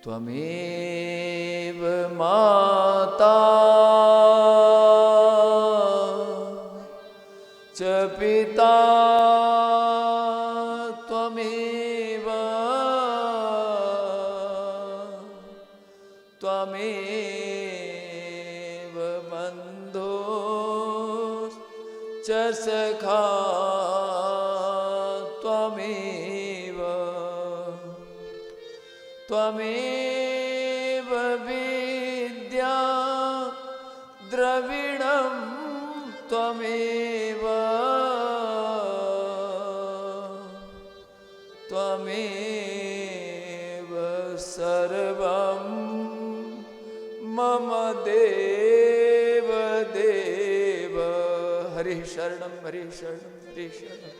त्वमेव माता च पिता त्वमेव त्वमेव बन्धुश्च सखा त्वमेव त्वमेव विद्या द्रविणं त्वमेव त्वमेव सर्वं मम देव देव। हरि शरणं हरि शरणं हरि शरणं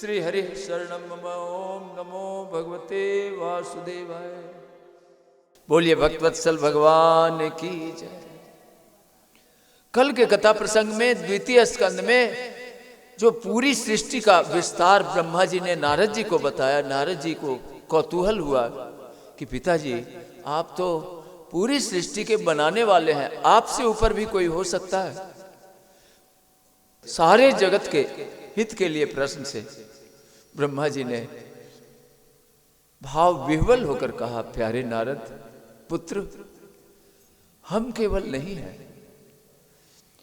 श्री हरि शरणं मम। ओम नमो भगवते वासुदेवाय। बोलिए भक्तवत्सल भगवान की जय। कल के कथा प्रसंग में द्वितीय स्कंद में जो पूरी सृष्टि का विस्तार ब्रह्मा जी ने नारद जी को बताया, नारद जी को कौतूहल हुआ कि पिताजी आप तो पूरी सृष्टि के बनाने वाले हैं, आपसे ऊपर भी कोई हो सकता है? सारे जगत के हित के लिए प्रश्न से ब्रह्मा जी ने भाव विह्वल होकर कहा, प्यारे नारद पुत्र, हम केवल नहीं हैं,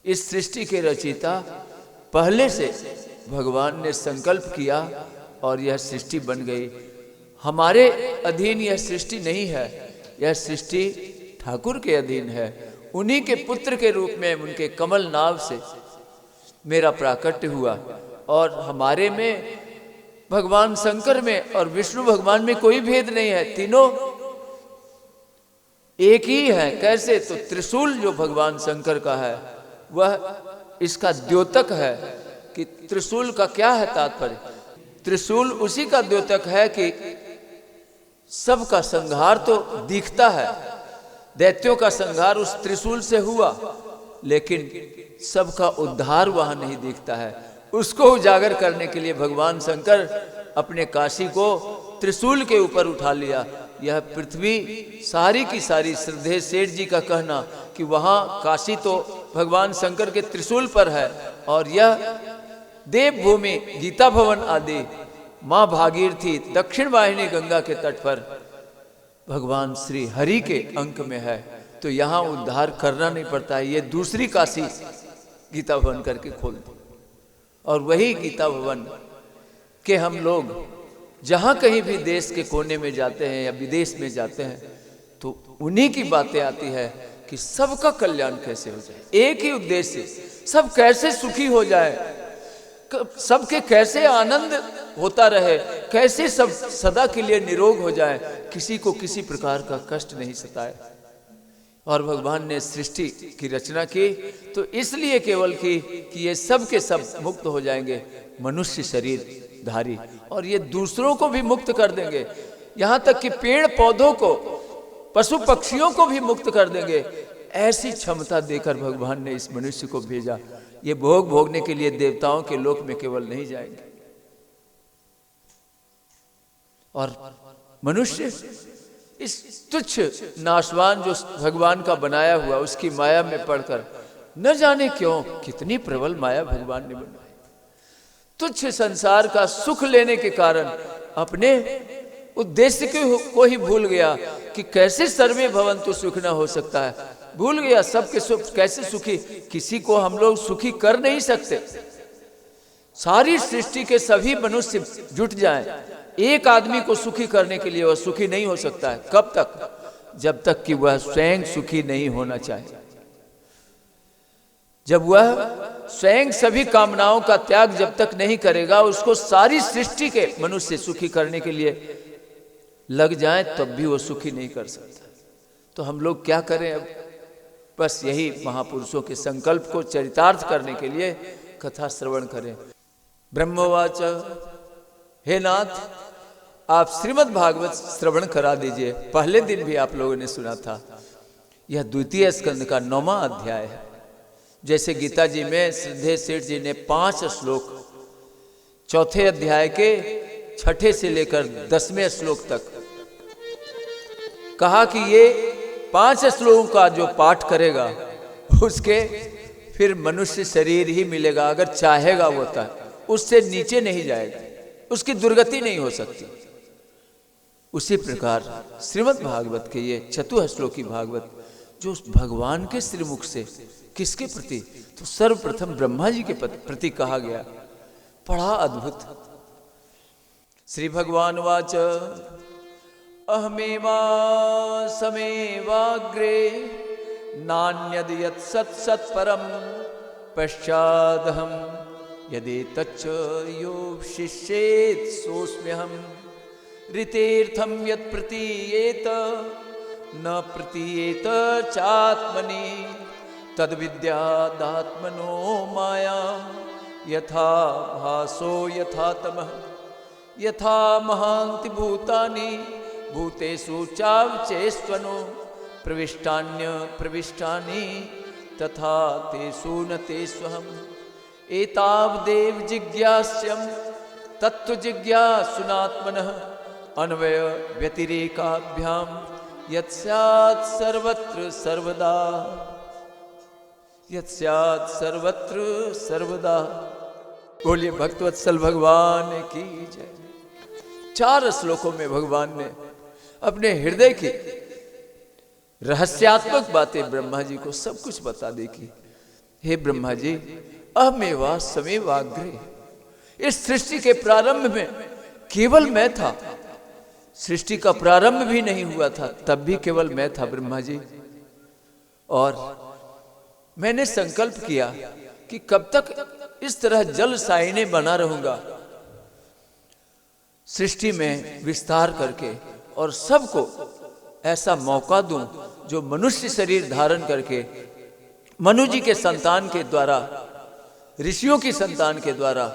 इस सृष्टि के रचयिता पहले से भगवान ने संकल्प किया और यह सृष्टि बन गई। हमारे अधीन यह सृष्टि नहीं है, यह सृष्टि ठाकुर के अधीन है। उन्हीं के पुत्र के रूप में उनके कमल नाव से मेरा प्राकट्य हुआ और हमारे में, भगवान शंकर में और विष्णु भगवान में कोई भेद नहीं है, तीनों एक ही है। कैसे? तो त्रिशूल जो भगवान शंकर का है वह इसका द्योतक है। कि त्रिशूल का क्या है तात्पर्य? त्रिशूल उसी का द्योतक है कि सबका संहार तो दिखता है, दैत्यों का संहार उस त्रिशूल से हुआ, लेकिन सबका उद्धार वहां नहीं दिखता है। उसको उजागर करने के लिए भगवान शंकर अपने काशी को त्रिशूल के ऊपर उठा लिया। यह पृथ्वी सारी की सारी श्रद्धेय सेठ जी का कहना कि वहां काशी तो भगवान शंकर के त्रिशूल पर है और यह देवभूमि गीता भवन आदि मां भागीरथी दक्षिण वाहिनी गंगा के तट पर भगवान श्री हरि के अंक में है, तो यहां उद्धार करना नहीं पड़ता है। ये दूसरी काशी गीता भवन करके खोल दी और वही गीता भवन के हम लोग जहां कहीं भी देश के कोने में जाते हैं या विदेश में जाते हैं तो उन्हीं की बातें आती है कि सबका कल्याण कैसे हो जाए, एक ही उद्देश्य, सब कैसे सुखी हो जाए, सबके कैसे आनंद होता रहे, कैसे सब सदा के लिए निरोग हो जाए, किसी को किसी प्रकार का कष्ट नहीं सताए। और भगवान ने सृष्टि की रचना की तो इसलिए केवल की कि ये सब के सब मुक्त हो जाएंगे, मनुष्य शरीर धारी, और ये दूसरों को भी मुक्त कर देंगे, यहां तक कि पेड़ पौधों को, पशु पक्षियों को भी मुक्त कर देंगे। ऐसी क्षमता देकर भगवान ने इस मनुष्य को भेजा। ये भोग भोगने के लिए देवताओं के लोक में केवल नहीं जाएंगे। और मनुष्य इस तुच्छ नाशवान जो भगवान का बनाया हुआ उसकी माया में पड़कर न जाने क्यों कितनी प्रबल माया भगवान ने बनाई, तुच्छ संसार का सुख लेने के कारण अपने उद्देश्य को ही भूल गया कि कैसे सर्वे भवन्तु सुख न हो सकता है, भूल गया सबके सुख कैसे सुखी, किसी को हम लोग सुखी कर नहीं सकते। सारी सृष्टि के सभी मनुष्य जुट जाएं, एक आदमी को सुखी करने के लिए वह सुखी नहीं हो सकता है। कब तक? जब तक कि वह स्वयं सुखी नहीं होना चाहे। जब वह स्वयं सभी कामनाओं का त्याग जब तक नहीं करेगा, उसको सारी सृष्टि के मनुष्य सुखी करने के लिए लग जाए तब भी वो सुखी नहीं कर सकता। तो हम लोग क्या करें अब? बस यही महापुरुषों के संकल्प को चरितार्थ करने के लिए कथा श्रवण करें। ब्रह्मवाच, हे नाथ आप श्रीमद् भागवत श्रवण करा दीजिए। पहले दिन भी आप लोगों ने सुना था। यह द्वितीय स्कंद का 9वां अध्याय है। जैसे गीता जी में श्रद्धेय सेठ जी ने 5 श्लोक चौथे अध्याय के 6ठे से लेकर 10वें श्लोक तक कहा कि ये 5 श्लोकों का जो पाठ करेगा उसके फिर मनुष्य शरीर ही मिलेगा, अगर चाहेगा वो तक उससे नीचे नहीं जाएगा, उसकी दुर्गति नहीं हो सकती। उसी प्रकार श्रीमद् भागवत के ये चतुश्लोकी भागवत जो भगवान के श्रीमुख से किसके प्रति, तो सर्वप्रथम ब्रह्मा जी के प्रति कहा गया। बड़ा अद्भुत। श्री भगवान वाच अहमेवा समेवाग्रे नान्यद यत् सत् सत् परम पश्चादहम यदि तच्च यो शिष्येत सोऽस्म्यहम् ऋतेर्थम यत् प्रतीयेत न प्रतीयेत चात्मनि तद्विद्यादात्मनो माया यथा भासो यथा तमः यथा महान्ति भूतानि भूतेषु चावचेष्वनो प्रविष्टान्य प्रविष्टानि तथा तेषु न तेष्वहम् एतावदेव जिज्ञास्यम् तत्व जिज्ञासुनात्मनः अन्वय व्यतिरेकाभ्याम यत् स्यात् सर्वत्र सर्वदा यत् स्यात् सर्वत्र सर्वदा। बोलिए भक्तवत्सल भगवान की जय। 4 श्लोकों में भगवान ने अपने हृदय की रहस्यात्मक बातें ब्रह्मा जी को सब कुछ बता दी कि हे ब्रह्मा जी, अहमेवा समेवाग्रे, इस सृष्टि के प्रारंभ में केवल मैं था। सृष्टि का प्रारंभ भी नहीं हुआ था, तब भी केवल मैं था ब्रह्मा जी। और मैंने संकल्प किया कि कब तक इस तरह जल साइने बना रहूंगा, सृष्टि में विस्तार करके, और सबको ऐसा मौका दूं जो मनुष्य शरीर धारण करके मनु जी के संतान के द्वारा, ऋषियों की संतान के द्वारा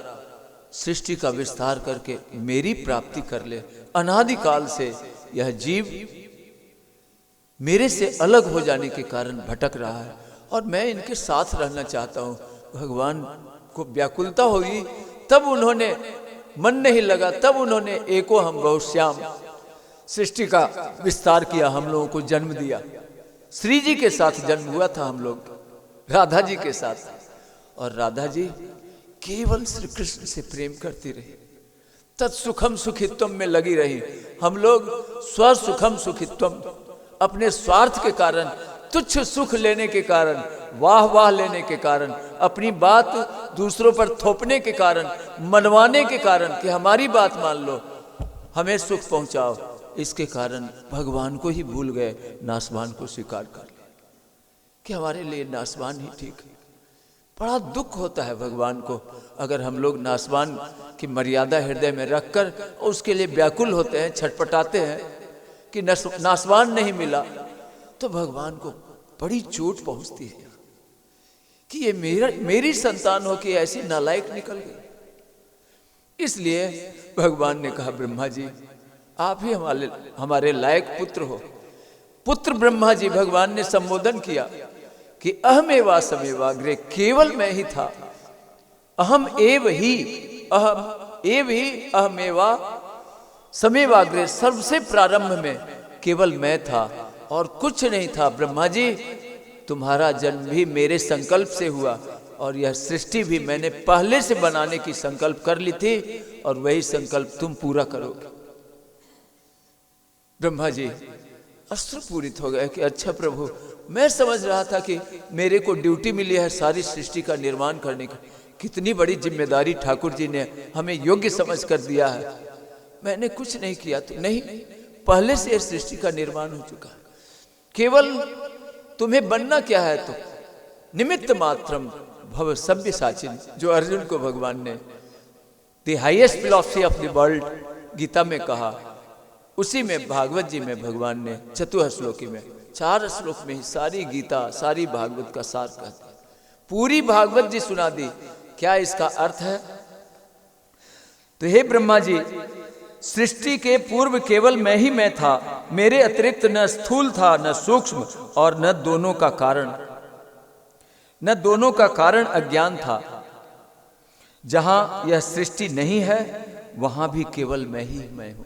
सृष्टि का विस्तार करके मेरी प्राप्ति कर ले। अनादिकाल से यह जीव मेरे से अलग हो जाने के कारण भटक रहा है और मैं इनके साथ रहना चाहता हूं। भगवान को व्याकुलता हुई, तब उन्होंने, मन नहीं लगा, तब उन्होंने एको हम बहुश्याम सृष्टि का विस्तार किया, हम लोगों को जन्म दिया। श्री जी के साथ जन्म हुआ था हम लोग, राधा जी के साथ, और राधा जी केवल श्री कृष्ण से प्रेम करती रही, तत्सुखम सुखित्वम में लगी रही। हम लोग स्वसुखम सुखित्वम, अपने स्वार्थ के कारण, तुच्छ सुख लेने के कारण, वाह वाह लेने के कारण, अपनी बात दूसरों पर थोपने के कारण, मनवाने के कारण कि हमारी बात मान लो, हमें सुख पहुंचाओ, इसके कारण भगवान को ही भूल गए, नासवान को स्वीकार कर लिया कि हमारे लिए नासवान ही ठीक है। बड़ा दुख होता है भगवान को अगर हम लोग नासवान की मर्यादा हृदय में रखकर उसके लिए व्याकुल होते हैं, छटपटाते हैं कि नासवान नहीं मिला, तो भगवान को बड़ी चोट पहुंचती है कि ये मेरी संतान हो कि ऐसी नालायक निकल गई। इसलिए भगवान ने कहा, ब्रह्मा जी आप ही हमारे लायक पुत्र हो। पुत्र ब्रह्मा जी भगवान ने संबोधन किया कि अहमेवा समेवाग्रे, केवल मैं ही था। अहम एव ही, अहम एव ही अहमेवा समेवाग्रे, सबसे प्रारंभ में केवल मैं था और कुछ नहीं था। ब्रह्मा जी तुम्हारा जन्म भी मेरे संकल्प से हुआ और यह सृष्टि भी मैंने पहले से बनाने की संकल्प कर ली थी और वही संकल्प तुम पूरा करोगे। ब्रह्मा जी अश्रुपूरित हो गए कि अच्छा प्रभु, मैं समझ रहा था कि मेरे को ड्यूटी मिली है सारी सृष्टि का निर्माण करने की, कितनी बड़ी जिम्मेदारी ठाकुर जी ने हमें योग्य समझ कर दिया है, मैंने कुछ नहीं किया। तो नहीं, पहले से इस सृष्टि का निर्माण हो चुका है, केवल तुम्हें बनना क्या है, तो निमित्त मात्रम भव सभ्य साचिन, जो अर्जुन को भगवान ने the highest philosophy of the world Gita में कहा, उसी में भागवत जी में भगवान ने चतुश्लोकी में 4 श्लोक में ही सारी गीता, सारी भागवत का सार कहते हैं। पूरी भागवत जी सुना दी। क्या इसका अर्थ है? तो हे ब्रह्मा जी, सृष्टि के पूर्व केवल मैं ही मैं था, मेरे अतिरिक्त न स्थूल था न सूक्ष्म, और न दोनों का कारण अज्ञान था। जहां यह सृष्टि नहीं है वहां भी केवल मैं ही मैं हूं।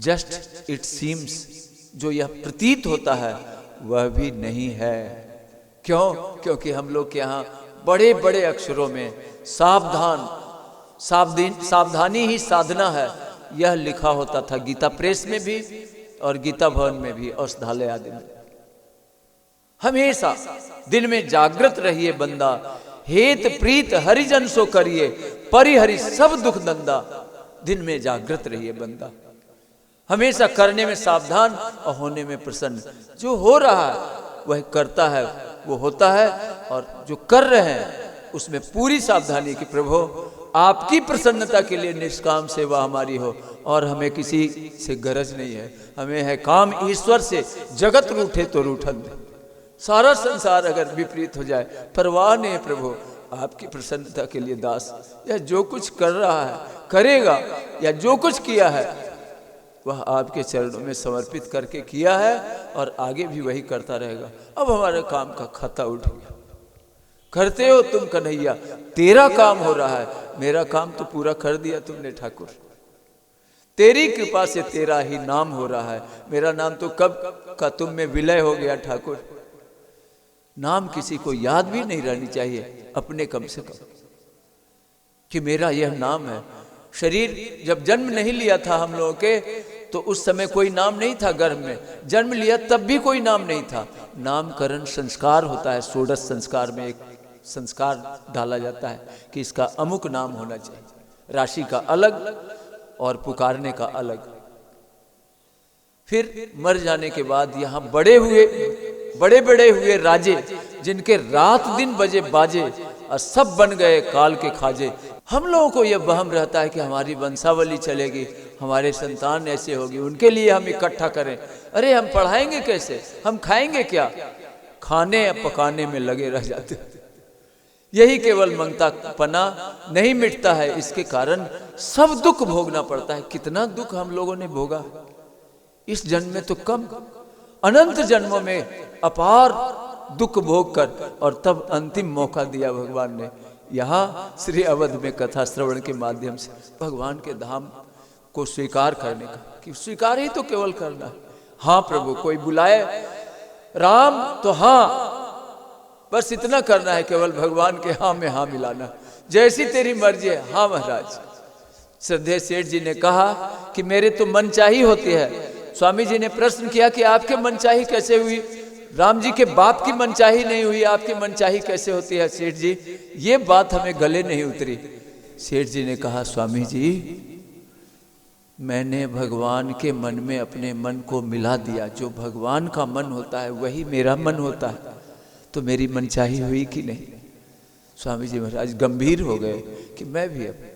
जस्ट इट सीम्स, जो यह प्रतीत होता है वह भी नहीं है। क्यों? क्योंकि हम लोग के यहाँ बड़े बड़े अक्षरों में सावधानी ही साधना है, यह लिखा होता था गीता प्रेस में भी और गीता भवन में भी औषधालय आदि में। हमेशा दिन में जागृत रहिए बंदा, हेत प्रीत हरिजन सो करिए, परिहरि सब दुख दंदा। दिन में जागृत रहिए बंदा, हमेशा करने में सावधान और होने में प्रसन्न। जो हो रहा है वह करता है, वो होता है, और जो कर रहे हैं उसमें पूरी सावधानी कि प्रभु आपकी प्रसन्नता के लिए निष्काम सेवा हमारी हो, और हमें किसी से गरज नहीं है, हमें है काम ईश्वर से। जगत रूठे तो रूठन दे, सारा संसार अगर विपरीत हो जाए परवाह नहीं प्रभु, आपकी प्रसन्नता के लिए दास या जो कुछ कर रहा है करेगा, या जो कुछ किया है वह आपके चरणों में समर्पित करके किया है और आगे भी वही करता रहेगा। अब हमारे काम का खाता उठ गया। करते हो तुम कन्हैया, तेरा काम हो रहा है, मेरा काम तो पूरा कर दिया तुमने ठाकुर। तेरी कृपा से तेरा ही नाम हो रहा है, मेरा नाम तो कब का तुम में विलय हो गया ठाकुर। नाम किसी को याद भी नहीं रहनी चाहिए, अपने कम से कम, कि मेरा यह नाम है। शरीर जब जन्म नहीं लिया था हम लोगों के, तो उस समय कोई नाम नहीं था गर्भ में। जन्म लिया तब भी कोई नाम नहीं था। नामकरण संस्कार होता है, षोडश संस्कार में एक संस्कार डाला जाता है कि इसका अमुक नाम होना चाहिए, राशि का अलग और पुकारने का अलग। फिर मर जाने के बाद यहाँ बड़े बड़े हुए राजे, जिनके रात दिन बजे बाजे और सब बन गए काल के खाजे। हम लोगों को यह वहम रहता है कि हमारी वंशावली चलेगी, हमारे संतान ऐसे होगी, उनके लिए हम इकट्ठा करें। अरे हम पढ़ाएंगे कैसे, हम खाएंगे क्या? खाने या पकाने में लगे रह जाते। यही केवल मंगता पना नहीं मिटता है, इसके कारण सब दुख भोगना पड़ता है। कितना दुख हम लोगों ने भोगा, इस जन्म में तो कम, अनंत जन्मों में अपार दुख भोग कर, और तब अंतिम मौका दिया भगवान ने यहाँ श्री अवध में कथा श्रवण के माध्यम से भगवान के धाम को स्वीकार करने का, कि स्वीकार ही तो केवल करना है। हाँ प्रभु, कोई बुलाए राम तो हाँ, बस इतना करना है, केवल भगवान के हाँ में हाँ मिलाना, जैसी तेरी मर्जी है। हाँ महाराज, श्रद्धेय सेठ जी ने कहा कि मेरे तो मनचाही होती है। स्वामी जी ने प्रश्न किया कि आपके मनचाही कैसे हुई? राम जी के बाप की मनचाही नहीं हुई, आपकी मनचाही कैसे होती है सेठ जी? ये बात हमें गले नहीं उतरी। सेठ जी ने कहा, स्वामी जी मैंने भगवान के मन में अपने मन को मिला दिया। जो भगवान का मन होता है वही मेरा मन होता है, तो मेरी मनचाही हुई कि नहीं? स्वामी जी महाराज गंभीर हो गए कि मैं भी अब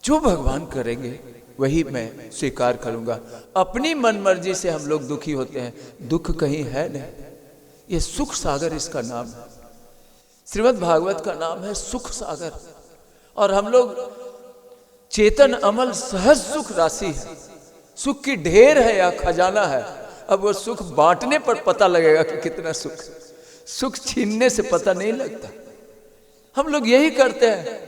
जो भगवान करेंगे वही मैं स्वीकार करूंगा। अपनी मन मर्जी से हम लोग दुखी होते हैं, दुख कहीं है नहीं। ये सुख सागर इसका नाम है, श्रीमद् भागवत का नाम है सुख सागर। और हम लोग चेतन अमल सहज सुख राशि है, सुख की ढेर है या खजाना है। अब वो सुख बांटने पर पता लगेगा कि कितना सुख, सुख छीनने से पता नहीं लगता। हम लोग यही करते हैं,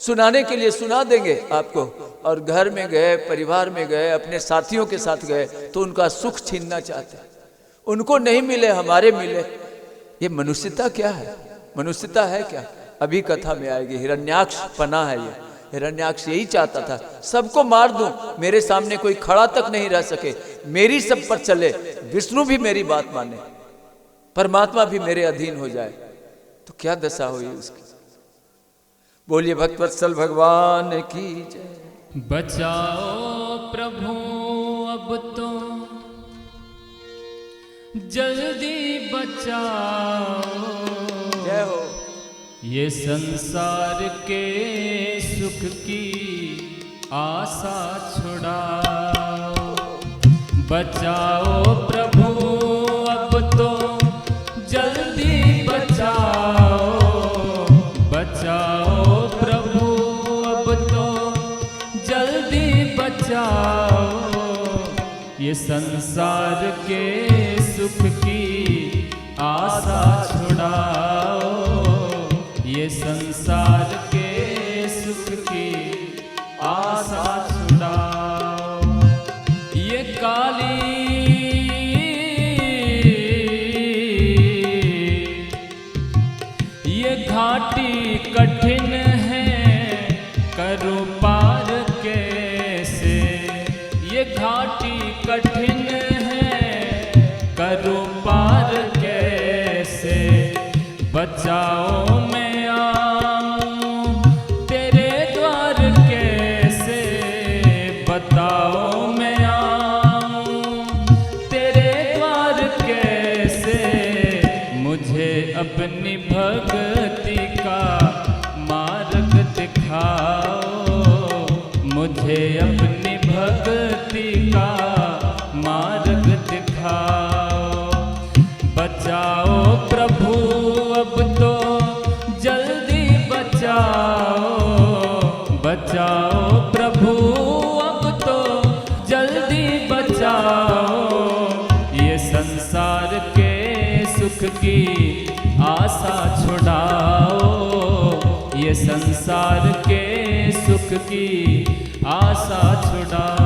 सुनाने के लिए सुना देंगे आपको, और घर में गए, परिवार में गए, अपने साथियों के साथ गए तो उनका सुख छीनना चाहते हैं। उनको नहीं मिले, हमारे मिले। ये मनुष्यता क्या है? मनुष्यता है क्या? अभी कथा में आएगी। हिरण्याक्ष पना है ये। हिरण्याक्ष यही चाहता था, सबको मार दूं, मेरे सामने कोई खड़ा तक नहीं रह सके, मेरी सब पर चले, विष्णु भी मेरी बात माने, परमात्मा भी मेरे अधीन हो जाए। तो क्या दशा हुई उसकी? बोलिए भक्तवत्सल भगवान की जय। बचाओ प्रभु अब तो जल्दी बचाओ, जय हो। ये संसार के सुख की आशा छुड़ाओ। बचाओ प्रभु अब तो जल्दी बचाओ, बचाओ प्रभु अब तो जल्दी बचाओ। ये संसार के सुख की आशा छुड़ाओ, ये संसार के सुख की आशा छुड़ाओ। ये घाटी कठिन है, करूं पार कैसे, बचाओ मैं आऊं तेरे द्वार कैसे, बताओ मैं आऊं तेरे द्वार कैसे, मुझे अपनी भक्ति का मार्ग दिखाओ, मुझे अपनी भक्ति का मार्ग दिखाओ। बचाओ प्रभु अब तो जल्दी बचाओ, बचाओ प्रभु अब तो जल्दी बचाओ, ये संसार के सुख की आशा छुड़ाओ, ये संसार के सुख की आशा छुड़ाओ।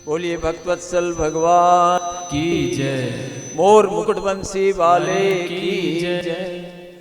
बोलिए भक्तवत्सल भगवान की जय, मोर मुकुटवंशी वाले की जय।